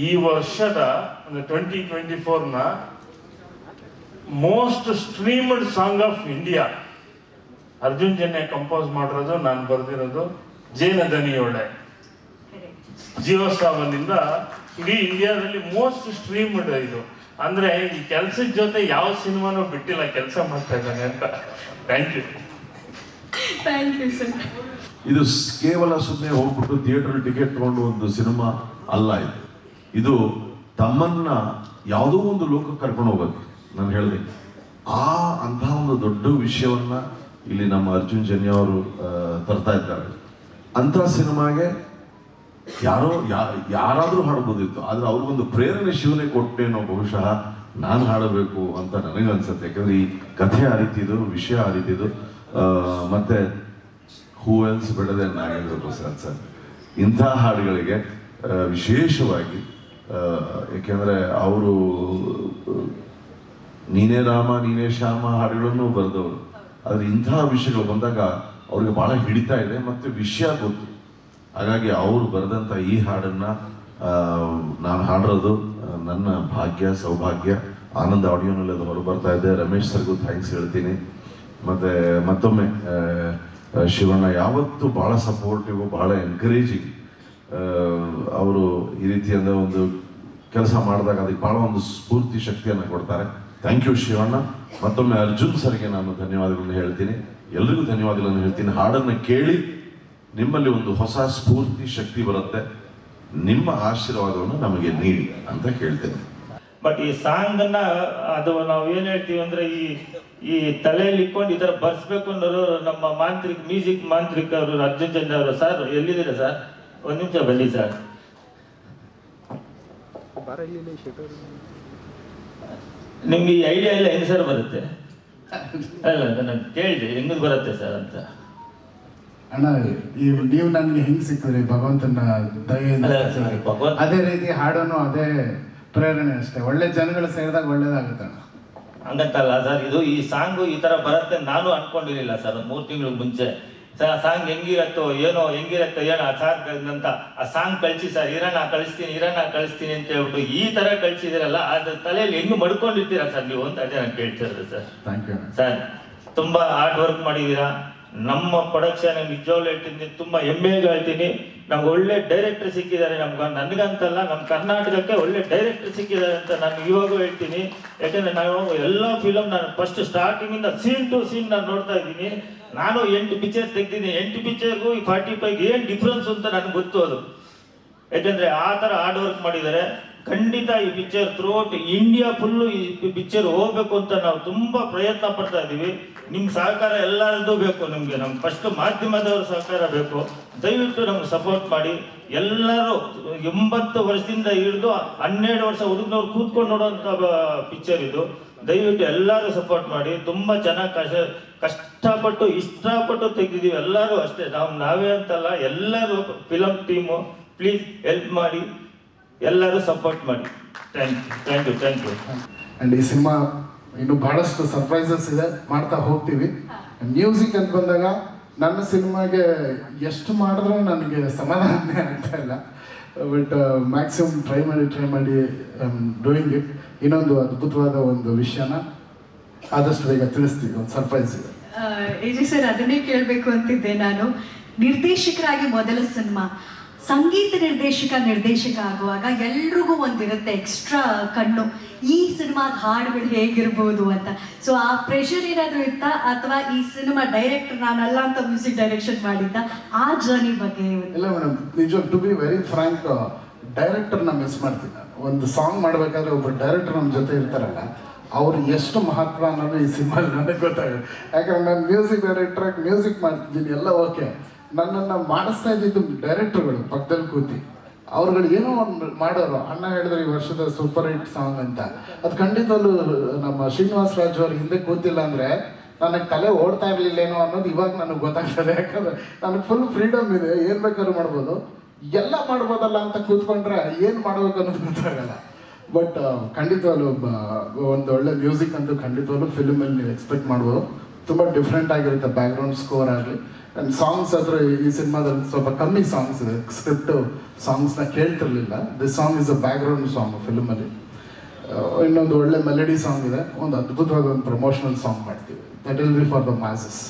ಈ ವರ್ಷದ 2024ನ most streamed song of India Arjun Janya compose ಮಾಡಿರೋದು, ನಾನು ಬರೆದಿರೋದು ಜೇನ ದನಿಯೊಳ್ಳೆ. ಜಿಯೋ ಸಾವನ್ನಿಂದ ಇಡೀ ಇಂಡಿಯಾದಲ್ಲಿ ಮೋಸ್ಟ್ ಸ್ಟ್ರೀಮ್ಡ್ ಇದು. ಅಂದ್ರೆ ಈ ಕೆಲ್ಸದ ಜೊತೆ ಯಾವ ಸಿನಿಮಾನೂ ಬಿಟ್ಟಿಲ್ಲ, ಕೆಲಸ ಮಾಡ್ತಾ ಇದ್ದಾನೆ ಅಂತ. Thank you. Thank you sir. ಇದು ಕೇವಲ ಸುಮ್ಮನೆ ಹೋಗ್ಬಿಟ್ಟು ಥಿಯೇಟರ್ ಟಿಕೆಟ್ ತಗೊಂಡು ಒಂದು ಸಿನಿಮಾ ಅಲ್ಲ. ಇದು ತಮ್ಮನ್ನ ಯಾವುದೋ ಒಂದು ಲೋಕಕ್ಕೆ ಕರ್ಕೊಂಡು ಹೋಗೋದು. ನಾನು ಹೇಳಿದೆ ಅಂತಹ ಒಂದು ದೊಡ್ಡ ವಿಷಯವನ್ನ ಇಲ್ಲಿ ನಮ್ಮ ಅರ್ಜುನ್ ಜನ್ಯ ಅವರು ತರ್ತಾ ಇದ್ದಾರೆ. ಅಂಥ ಸಿನಿಮಾಗೆ ಯಾರಾದರೂ ಹಾಡ್ಬೋದಿತ್ತು, ಆದ್ರೆ ಅವ್ರಿಗೊಂದು ಪ್ರೇರಣೆ ಶಿವನೇ ಕೊಟ್ಟೇನೋ ಬಹುಶಃ ನಾನು ಹಾಡಬೇಕು ಅಂತ ನನಗನ್ಸುತ್ತೆ. ಯಾಕಂದ್ರೆ ಈ ಕಥೆ ಆ ರೀತಿದು, ವಿಷಯ ಆ ರೀತಿದು. ಮತ್ತೆ ಹೂ ಎಲ್ಸ್ ಬೆಳೆದ ನಾಗೇಂದ್ರ ಪ್ರಸಾದ್ ಸರ್ ಇಂಥ ಹಾಡುಗಳಿಗೆ ವಿಶೇಷವಾಗಿ, ಏಕೆಂದರೆ ಅವರು ನೀನೇ ರಾಮ ನೀನೇ ಶ್ಯಾಮ ಹಾಡುಗಳನ್ನು ಬರೆದವರು. ಆದರೆ ಇಂಥ ವಿಷಯಗಳು ಬಂದಾಗ ಅವ್ರಿಗೆ ಬಹಳ ಹಿಡಿತಾ ಇದೆ ಮತ್ತು ವಿಷಯ ಗೊತ್ತು. ಹಾಗಾಗಿ ಅವರು ಬರೆದಂಥ ಈ ಹಾಡನ್ನು ನಾನು ಹಾಡಿರೋದು ನನ್ನ ಭಾಗ್ಯ, ಸೌಭಾಗ್ಯ. ಆನಂದ್ ಆಡಿಯೋನಲ್ಲಿ ಅದು ಹೊರಬರ್ತಾ ಇದೆ. ರಮೇಶ್ ಸರ್ಗೂ ಥ್ಯಾಂಕ್ಸ್ ಹೇಳ್ತೀನಿ. ಮತ್ತು ಮತ್ತೊಮ್ಮೆ ಶಿವಣ್ಣ ಯಾವತ್ತೂ ಭಾಳ ಸಪೋರ್ಟಿವ್, ಭಾಳ ಎನ್ಕರೇಜಿಂಗ್. ಅವರು ಈ ರೀತಿಯಾದ ಒಂದು ಕೆಲಸ ಮಾಡಿದಾಗ ಅದಕ್ಕೆ ಭಾಳ ಒಂದು ಸ್ಫೂರ್ತಿ ಶಕ್ತಿಯನ್ನು ಕೊಡ್ತಾರೆ. Thank you Shivanna. ಮತ್ತೊಮ್ಮೆ ಅರ್ಜುನ್ ಸರ್ಗೆ ನಾನು ಧನ್ಯವಾದಗಳನ್ನು ಹೇಳ್ತೀನಿ, ಎಲ್ರಿಗೂ ಧನ್ಯವಾದಗಳನ್ನು ಹೇಳ್ತೀನಿ. ಹಾಡನ್ನು ಕೇಳಿ ನಿಮ್ಮಲ್ಲಿ ಒಂದು ಹೊಸ ಸ್ಫೂರ್ತಿ ಶಕ್ತಿ ಬರುತ್ತೆ. ನಿಮ್ಮ ಆಶೀರ್ವಾದವನ್ನು ನಮಗೆ ನೀಡಿ ಅಂತ ಕೇಳ್ತೇನೆ. ಬಟ್ ಈ ಸಾಂಗ್ ಅನ್ನ ಅದು ನಾವು ಏನ್ ಹೇಳ್ತೀವಿ ಅಂದ್ರೆ ಈ ತಲೆಯಲ್ಲಿ ಇಟ್ಕೊಂಡು ಈ ತರ ಬರ್ಸ್ಬೇಕು ಅನ್ನೋರು ನಮ್ಮ ಮ್ಯೂಸಿಕ್ ಮಾಂತ್ರಿಕ ಅವರು ಅರ್ಜುನ್ ಜನ್ಯ ಅವರು. ಸರ್ ಎಲ್ಲಿದ್ದೀರಾ ಸರ್? ಒಂದ್ ನಿಮಿಷ ಬನ್ನಿ ಸರ್. ನಿಮ್ಗೆ ಈ ಐಡಿಯಾ ಎಲ್ಲ ಹೆಂಗ್ ಸರ್ ಬರುತ್ತೆ? ಅಲ್ಲ ನಾನು ಕೇಳಿದೆ ಹೆಂಗ್ ಬರುತ್ತೆ ಸರ್ ಅಂತ. ಅಣ್ಣ ನೀವು ನನ್ಗೆ ಹೆಂಗ್ ಸಿಕ್ಕಿದ್ರಿ? ಭಗವಂತನ ದಯೆಯಿಂದ. ಅದೇ ರೀತಿ ಹಾಡೋನು ಅದೇ ಪ್ರೇರಣೆ ಅಷ್ಟೇ. ಒಳ್ಳೆ ಜನಗಳು ಸೇರಿದಾಗ ಒಳ್ಳೇದಾಗುತ್ತೆ ಅಣ್ಣ. ಹಂಗಂತಲ್ಲ ಸರ್, ಈ ಸಾಂಗು ಈ ತರ ಬರುತ್ತೆ ನಾನು ಅನ್ಕೊಂಡಿರ್ಲಿಲ್ಲ ಸರ್. 3 ತಿಂಗಳು ಮುಂಚೆ ಸಾಂಗ್ ಹೆಂಗಿರತ್ತೋ ಏನೋ ಆ ಸಾಂಗ್ ಕಳಿಸಿ ಸರ್, ಇರೋಣ ಕಳಿಸ್ತೀನಿ ಅಂತ ಹೇಳ್ಬಿಟ್ಟು ಈ ತರ ಕಳ್ಸಿದಿರಲ್ಲ, ಅದ್ರ ತಲೆಯಲ್ಲಿ ಹೆಂಗ್ ಮಡ್ಕೊಂಡಿರ್ತೀರಾ ಸರ್ ನೀವು ಅಂತ ಅದೇ ನಾನು ಕೇಳ್ತಿರೋದು ಸರ್. Thank you sir. ತುಂಬಾ ಹಾರ್ಡ್ ವರ್ಕ್ ಮಾಡಿದೀರಾ. ನಮ್ಮ ಪ್ರೊಡಕ್ಷನ್ ನಿಜವಾಗ್ಲೂ ಹೇಳ್ತೀನಿ, ತುಂಬಾ ಹೆಮ್ಮೆಗೆ ಹೇಳ್ತೀನಿ. ನಮ್ಗೆ ಒಳ್ಳೆ ಡೈರೆಕ್ಟರ್ ಸಿಕ್ಕಿದ್ದಾರೆ. ನನಗಂತಲ್ಲ, ನಮ್ಮ ಕರ್ನಾಟಕಕ್ಕೆ ಒಳ್ಳೆ ಡೈರೆಕ್ಟರ್ ಸಿಕ್ಕಿದ್ದಾರೆ ಅಂತ ನಾನು ಇವಾಗೂ ಹೇಳ್ತೀನಿ. ಯಾಕಂದ್ರೆ ನಾವು ಎಲ್ಲ ಫಿಲಮ್ ನಾನು ಫಸ್ಟ್ ಸ್ಟಾರ್ಟಿಂಗ್ ಇಂದ ಸೀನ್ ಟು ಸೀನ್ ನಾನು ನೋಡ್ತಾ ಇದ್ದೀನಿ. ನಾನು 8 ಪಿಕ್ಚರ್ ತೆಗ್ದಿದ್ದೀನಿ. 8 ಪಿಕ್ಚರ್ಗೂ ಈ 45 ಏನ್ ಡಿಫ್ರೆನ್ಸ್ ಅಂತ ನನಗೆ ಗೊತ್ತು ಅದು. ಯಾಕಂದ್ರೆ ಆ ತರ ಹಾರ್ಡ್ ವರ್ಕ್ ಮಾಡಿದ್ದಾರೆ. ಖಂಡಿತ ಈ ಪಿಕ್ಚರ್ ಥ್ರೂಔಟ್ ಇಂಡಿಯಾ ಫುಲ್ಲು ಈ ಪಿಕ್ಚರ್ ಹೋಗ್ಬೇಕು ಅಂತ ನಾವು ತುಂಬಾ ಪ್ರಯತ್ನ ಪಡ್ತಾ ಇದೀವಿ. ನಿಮ್ ಸಹಕಾರ ಎಲ್ಲರದ್ದು ಬೇಕು ನಮ್ಗೆ. ನಮ್ಗೆ ಫಸ್ಟ್ ಮಾಧ್ಯಮದವ್ರ ಸಹಕಾರ ಬೇಕು. ದಯವಿಟ್ಟು ನಮ್ಗೆ ಸಪೋರ್ಟ್ ಮಾಡಿ. ಎಲ್ಲರೂ 80 ವರ್ಷದಿಂದ ಹಿಡಿದು 12 ವರ್ಷ ಹುಡುಗನವ್ರು ಕೂತ್ಕೊಂಡು ನೋಡುವಂತ ಪಿಕ್ಚರ್ ಇದು. ದಯವಿಟ್ಟು ಎಲ್ಲರೂ ಸಪೋರ್ಟ್ ಮಾಡಿ. ತುಂಬಾ ಚೆನ್ನಾಗಿ ಕಷ್ಟಪಟ್ಟು ಇಷ್ಟಪಟ್ಟು ತೆಗೆದಿದ್ದೀವಿ. ಎಲ್ಲರೂ ಅಷ್ಟೇ, ನಾವೇ ಅಂತಲ್ಲ, ಎಲ್ಲರೂ ಫಿಲಮ್ ಟೀಮು ಪ್ಲೀಸ್ ಹೆಲ್ಪ್ ಮಾಡಿ, ಎಲ್ಲರೂ ಸಪೋರ್ಟ್ ಮಾಡಿ. Thank you. ಅಂಡ್ ಈ ಸಿನಿಮಾ ಇನ್ನು ಬಹಳಷ್ಟು ಸರ್ಪ್ರೈಸಸ್ ಇದೆ, ಮಾಡ್ತಾ ಹೋಗ್ತೀವಿ. ಮ್ಯೂಸಿಕ್ ಅಂತ ಬಂದಾಗ ನನ್ನ ಸಿನಿಮಾಗೆ ಎಷ್ಟು ಮಾಡಿದ್ರೂ ನನಗೆ ಸಮಾಧಾನನೇ ಆಗ್ತಾ ಇಲ್ಲ. ಬಟ್ ಮ್ಯಾಕ್ಸಿಮಮ್ ಟ್ರೈ ಮಾಡಿ ಡೂಯಿಂಗ್ ಇಟ್. ಇನ್ನೊಂದು ಅದ್ಭುತವಾದ ಒಂದು ವಿಷಯನ ಆದಷ್ಟು ಬೇಗ ತಿಳಿಸ್ತೀವಿ. ಒಂದು ಸರ್ಪ್ರೈಸ್ ಇದೆ. ಎಜಿ ಸರ್, ಅದನ್ನೇ ಕೇಳಬೇಕು ಅಂತಿದ್ದೆ ನಾನು. ನಿರ್ದೇಶಕರಾಗಿ ಮೊದಲ ಸಿನಿಮಾ, ಸಂಗೀತ ನಿರ್ದೇಶಕ ಆಗುವಾಗ ಎಲ್ರಿಗೂ ಒಂದಿರುತ್ತೆ ಎಕ್ಸ್ಟ್ರಾ ಕಣ್ಣು, ಈ ಸಿನಿಮಾದ ಹಾಡುಗಳು ಹೇಗಿರ್ಬೋದು ಅಂತ. ಸೊ ಆ ಪ್ರೆಷರ್ ಏನಾದರೂ ಇತ್ತಾ, ಅಥವಾ ಈ ಸಿನಿಮಾ ಡೈರೆಕ್ಟರ್ ನಾನಲ್ಲ ಅಂತ ಮ್ಯೂಸಿಕ್ ಡೈರೆಕ್ಷನ್ ಮಾಡಿದ್ದ ಆ ಜರ್ನಿ ಬಗ್ಗೆ? ಇಲ್ಲ ಮೇಡಮ್, ನಿಜ ಟು ಬಿ ವೆರಿ ಫ್ರಾಂಕ್, ಡೈರೆಕ್ಟರ್ನ ಮಿಸ್ ಮಾಡ್ತೀನಿ ನಾನು. ಒಂದು ಸಾಂಗ್ ಮಾಡಬೇಕಾದ್ರೆ ಒಬ್ಬ ಡೈರೆಕ್ಟರ್ ನಮ್ಮ ಜೊತೆ ಇರ್ತಾರಲ್ಲ, ಅವ್ರು ಎಷ್ಟು ಮಹತ್ವ ಅನ್ನೋದು ಈ ಸಿನಿಮಾ ನನಗೆ ಗೊತ್ತಾಗುತ್ತೆ. ಯಾಕಂದ್ರೆ ನಾನು ಮ್ಯೂಸಿಕ್ ಡೈರೆಕ್ಟ್ರಾಗಿ ಮ್ಯೂಸಿಕ್ ಮಾಡ್ತಿದ್ದೀನಿ, ಎಲ್ಲ ಓಕೆ. ನನ್ನನ್ನು ಮಾಡಿಸ್ತಾ ಇದ್ದಿದ್ದು ಡೈರೆಕ್ಟರ್ಗಳು ಪಕ್ಕದಲ್ಲಿ ಕೂತಿ. ಅವ್ರುಗಳು ಏನೋ ಒಂದು ಮಾಡೋರು. ಅಣ್ಣ ಹೇಳಿದ್ರೆ ಈ ವರ್ಷದ ಸೂಪರ್ ಹಿಟ್ ಸಾಂಗ್ ಅಂತ, ಅದು ಖಂಡಿತವಲ್ಲೂ ನಮ್ಮ ಶ್ರೀನಿವಾಸ್ ರಾಜು ಅವ್ರ ಹಿಂದೆ ಕೂತಿಲ್ಲ ಅಂದರೆ ನನಗೆ ತಲೆ ಓಡ್ತಾ ಇರಲಿಲ್ಲೇನೋ ಅನ್ನೋದು ಇವಾಗ ನನಗೆ ಗೊತ್ತಾಗ್ತದೆ. ಯಾಕಂದರೆ ನನಗೆ ಫುಲ್ ಫ್ರೀಡಮ್ ಇದೆ, ಏನು ಬೇಕಾದ್ರೂ ಮಾಡ್ಬೋದು. ಎಲ್ಲ ಮಾಡ್ಬೋದಲ್ಲ ಅಂತ ಕೂತ್ಕೊಂಡ್ರೆ ಏನು ಮಾಡಬೇಕು ಅನ್ನೋದು ಗೊತ್ತಾಗಲ್ಲ. ಬಟ್ ಖಂಡಿತವಲ್ಲೂ ಒಂದು ಒಳ್ಳೆ ಮ್ಯೂಸಿಕ್ ಅಂತೂ ಖಂಡಿತವಲ್ಲೂ ಫಿಲ್ಮಲ್ಲಿ ನೀವು ಎಕ್ಸ್ಪೆಕ್ಟ್ ಮಾಡ್ಬೋದು. ತುಂಬ ಡಿಫ್ರೆಂಟ್ ಆಗಿರುತ್ತೆ ಬ್ಯಾಕ್ಗ್ರೌಂಡ್ ಸ್ಕೋರ್ ಆಗಲಿ. ಆ್ಯಂಡ್ ಸಾಂಗ್ಸ್ ಹತ್ರ ಈ ಸಿನಿಮಾದಲ್ಲಿ ಸ್ವಲ್ಪ ಕಮ್ಮಿ ಸಾಂಗ್ಸ್ ಇದೆ, ಸ್ಕ್ರಿಪ್ಟು ಸಾಂಗ್ಸ್ನ ಕೇಳ್ತಿರ್ಲಿಲ್ಲ. This song is a background song ಫಿಲ್ಮಲ್ಲಿ. ಇನ್ನೊಂದು ಒಳ್ಳೆ ಮೆಲಡಿ ಸಾಂಗ್ ಇದೆ, ಒಂದು ಅದ್ಭುತವಾದ ಒಂದು ಪ್ರಮೋಷನಲ್ ಸಾಂಗ್ ಮಾಡ್ತೀವಿ, that will be for the masses.